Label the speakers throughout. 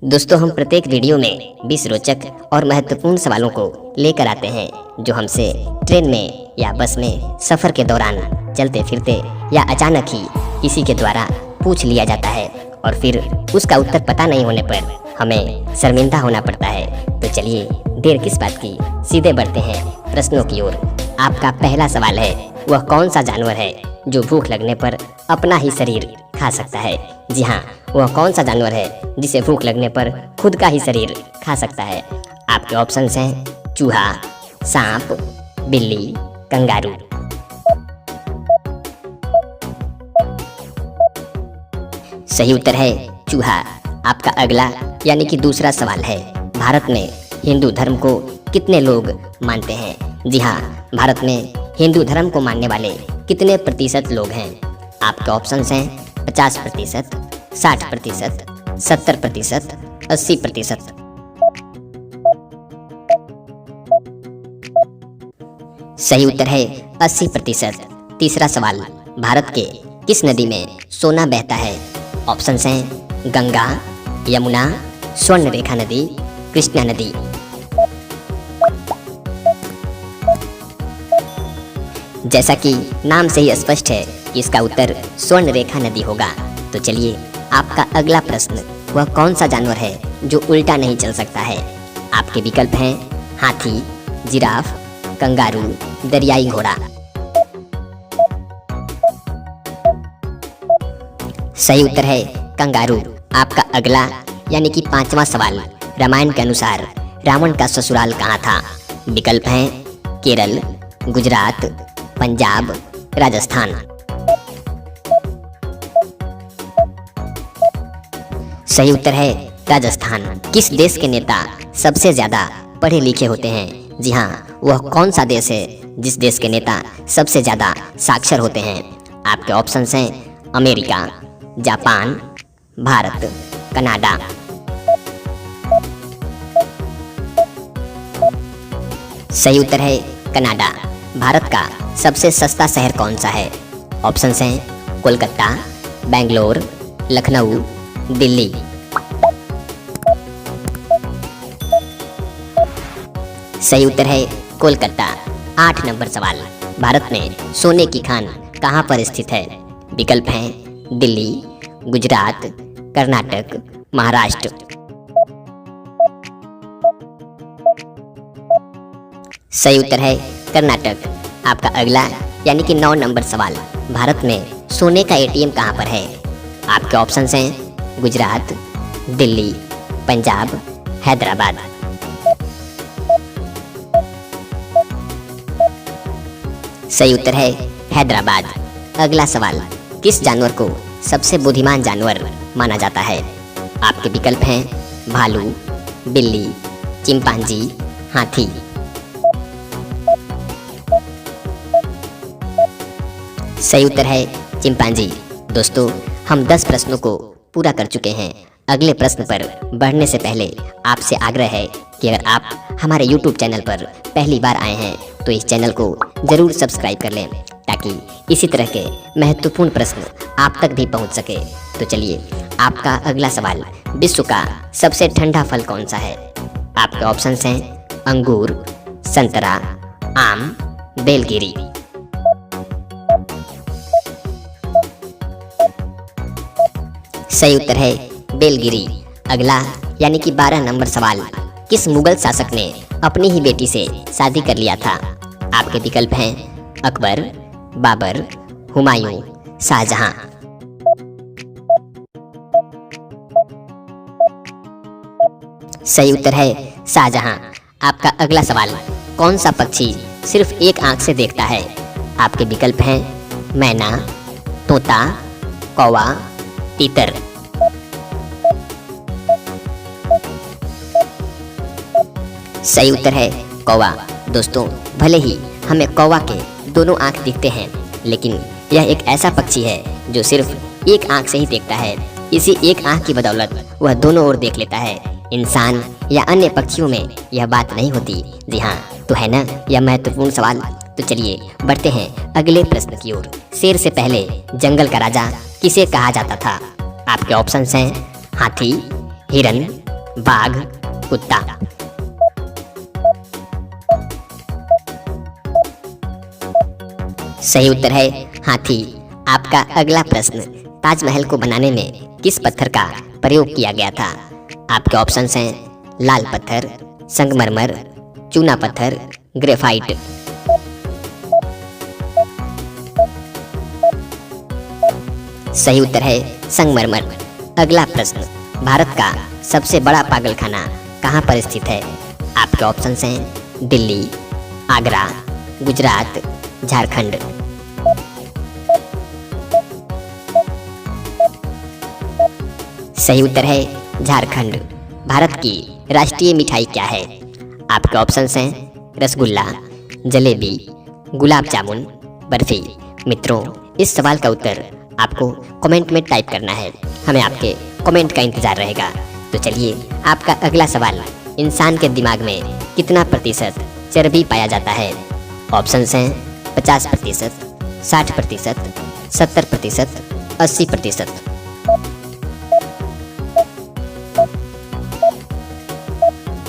Speaker 1: दोस्तों, हम प्रत्येक वीडियो में 20 रोचक और महत्वपूर्ण सवालों को लेकर आते हैं जो हमसे ट्रेन में या बस में सफ़र के दौरान चलते फिरते या अचानक ही किसी के द्वारा पूछ लिया जाता है और फिर उसका उत्तर पता नहीं होने पर हमें शर्मिंदा होना पड़ता है। तो चलिए देर किस बात की, सीधे बढ़ते हैं प्रश्नों की ओर। आपका पहला सवाल है, वह कौन सा जानवर है जो भूख लगने पर अपना ही शरीर खा सकता है? जी हाँ, वह कौन सा जानवर है जिसे भूख लगने पर खुद का ही शरीर खा सकता है? आपके ऑप्शंस हैं चूहा, सांप, बिल्ली, कंगारू। सही उत्तर है चूहा। आपका अगला यानी कि दूसरा सवाल है, भारत में हिंदू धर्म को कितने लोग मानते हैं? जी हाँ, भारत में हिंदू धर्म को मानने वाले कितने प्रतिशत लोग हैं? आपके ऑप्शंस हैं 50%, 60%, 70%, 80%। सही उत्तर है 80%। तीसरा सवाल, भारत के किस नदी में सोना बहता है? ऑप्शंस हैं गंगा, यमुना, स्वर्णरेखा नदी, कृष्णा नदी। जैसा कि नाम से ही स्पष्ट है कि इसका उत्तर स्वर्णरेखा नदी होगा। तो चलिए आपका अगला प्रश्न, वह कौन सा जानवर है जो उल्टा नहीं चल सकता है? आपके विकल्प हैं हाथी, जिराफ, कंगारू, दरियाई घोड़ा। सही उत्तर है कंगारू। आपका अगला यानी कि पांचवा सवाल, रामायण के अनुसार रावण का ससुराल कहाँ था? विकल्प हैं केरल, गुजरात, पंजाब, राजस्थान। सही उत्तर है राजस्थान। किस देश के नेता सबसे ज्यादा पढ़े लिखे होते हैं? जी हाँ, वह कौन सा देश है जिस देश के नेता सबसे ज्यादा साक्षर होते हैं? आपके ऑप्शंस हैं अमेरिका, जापान, भारत, कनाडा। सही उत्तर है कनाडा। भारत का सबसे सस्ता शहर कौन सा है? ऑप्शंस हैं कोलकाता, बेंगलोर, लखनऊ, दिल्ली। सही उत्तर है कोलकाता। 8 नंबर सवाल, भारत में सोने की खान कहाँ पर स्थित है? विकल्प हैं दिल्ली, गुजरात, कर्नाटक, महाराष्ट्र। सही उत्तर है कर्नाटक। आपका अगला यानी कि 9 नंबर सवाल, भारत में सोने का एटीएम कहाँ पर है? आपके ऑप्शंस हैं गुजरात, दिल्ली, पंजाब, हैदराबाद। सही उत्तर है हैदराबाद। अगला सवाल, किस जानवर को सबसे बुद्धिमान जानवर माना जाता है? आपके विकल्प हैं भालू, बिल्ली, चिंपांजी, हाथी। सही उत्तर है चिंपांजी। दोस्तों, हम 10 प्रश्नों को पूरा कर चुके हैं। अगले प्रश्न पर बढ़ने से पहले आपसे आग्रह है कि अगर आप हमारे YouTube चैनल पर पहली बार आए हैं तो इस चैनल को ज़रूर सब्सक्राइब कर लें ताकि इसी तरह के महत्वपूर्ण प्रश्न आप तक भी पहुंच सके। तो चलिए आपका अगला सवाल, विश्व का सबसे ठंडा फल कौन सा है? आपके ऑप्शंस हैं अंगूर, संतरा, आम, बेलगिरी। सही उत्तर है बेलगिरी। अगला यानी कि 12 नंबर सवाल, किस मुगल शासक ने अपनी ही बेटी से शादी कर लिया था? आपके विकल्प हैं अकबर, बाबर, हुमायूं, शाहजहां। सही उत्तर है शाहजहां। आपका अगला सवाल, कौन सा पक्षी सिर्फ एक आंख से देखता है? आपके विकल्प हैं मैना, तोता, कौवा, तीतर। सही उत्तर है कौवा। दोस्तों, भले ही हमें कौवा के दोनों आंख दिखते हैं, लेकिन यह एक ऐसा पक्षी है जो सिर्फ एक आंख से ही देखता है। इसी एक आंख की बदौलत वह दोनों ओर देख लेता है। इंसान या अन्य पक्षियों में यह बात नहीं होती। जी हाँ, तो है ना यह महत्वपूर्ण सवाल। तो चलिए बढ़ते हैं अगले प्रश्न की ओर। शेर से पहले जंगल का राजा किसे कहा जाता था? आपके ऑप्शंस हैं हाथी, हिरन, बाघ, कुत्ता। सही उत्तर है हाथी। आपका अगला प्रश्न, ताजमहल को बनाने में किस पत्थर का प्रयोग किया गया था? आपके ऑप्शंस हैं लाल पत्थर, संगमरमर, चूना पत्थर, ग्रेफाइट। सही उत्तर है संगमरमर। अगला प्रश्न, भारत का सबसे बड़ा पागलखाना कहाँ पर स्थित है? आपके ऑप्शंस हैं दिल्ली, आगरा, गुजरात, झारखंड। सही उत्तर है झारखंड। भारत की राष्ट्रीय मिठाई क्या है? आपके ऑप्शंस हैं रसगुल्ला, जलेबी, गुलाब जामुन, बर्फी। मित्रों, इस सवाल का उत्तर आपको कमेंट में टाइप करना है। हमें आपके कमेंट का इंतजार रहेगा। तो चलिए, आपका अगला सवाल, इंसान के दिमाग में कितना प्रतिशत चर्बी पाया जाता है? ऑप्शंस हैं 50%, 60%, 70%, 80%।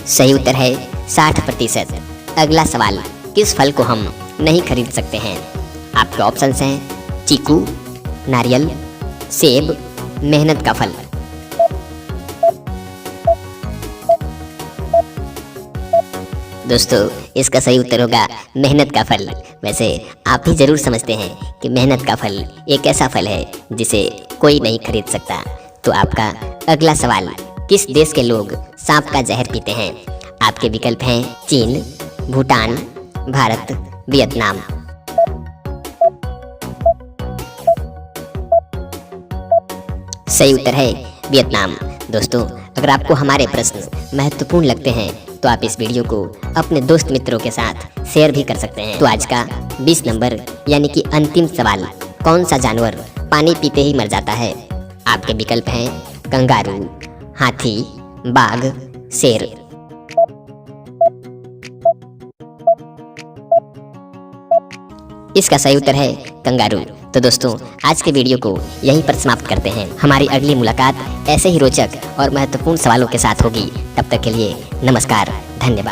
Speaker 1: सही उत्तर है 60%। अगला सवाल, किस फल को हम नहीं खरीद सकते हैं? आपके ऑप्शंस हैं चीकू, नारियल, सेब, मेहनत का फल। दोस्तों, इसका सही उत्तर होगा मेहनत का फल। वैसे आप भी जरूर समझते हैं कि मेहनत का फल एक ऐसा फल है जिसे कोई नहीं खरीद सकता। तो आपका अगला सवाल, किस देश के लोग सांप का जहर पीते हैं? आपके विकल्प हैं चीन, भूटान, भारत, वियतनाम। सही उत्तर है वियतनाम। दोस्तों, अगर आपको हमारे प्रश्न महत्वपूर्ण लगते हैं तो आप इस वीडियो को अपने दोस्त मित्रों के साथ शेयर भी कर सकते हैं। तो आज का 20 नंबर यानी कि अंतिम सवाल, कौन सा जानवर पानी पीते ही मर जाता है? आपके विकल्प हैं कंगारू, हाथी, बाघ, शेर। इसका सही उत्तर है कंगारू। तो दोस्तों, आज के वीडियो को यहीं पर समाप्त करते हैं। हमारी अगली मुलाकात ऐसे ही रोचक और महत्वपूर्ण सवालों के साथ होगी। तब तक के लिए नमस्कार, धन्यवाद।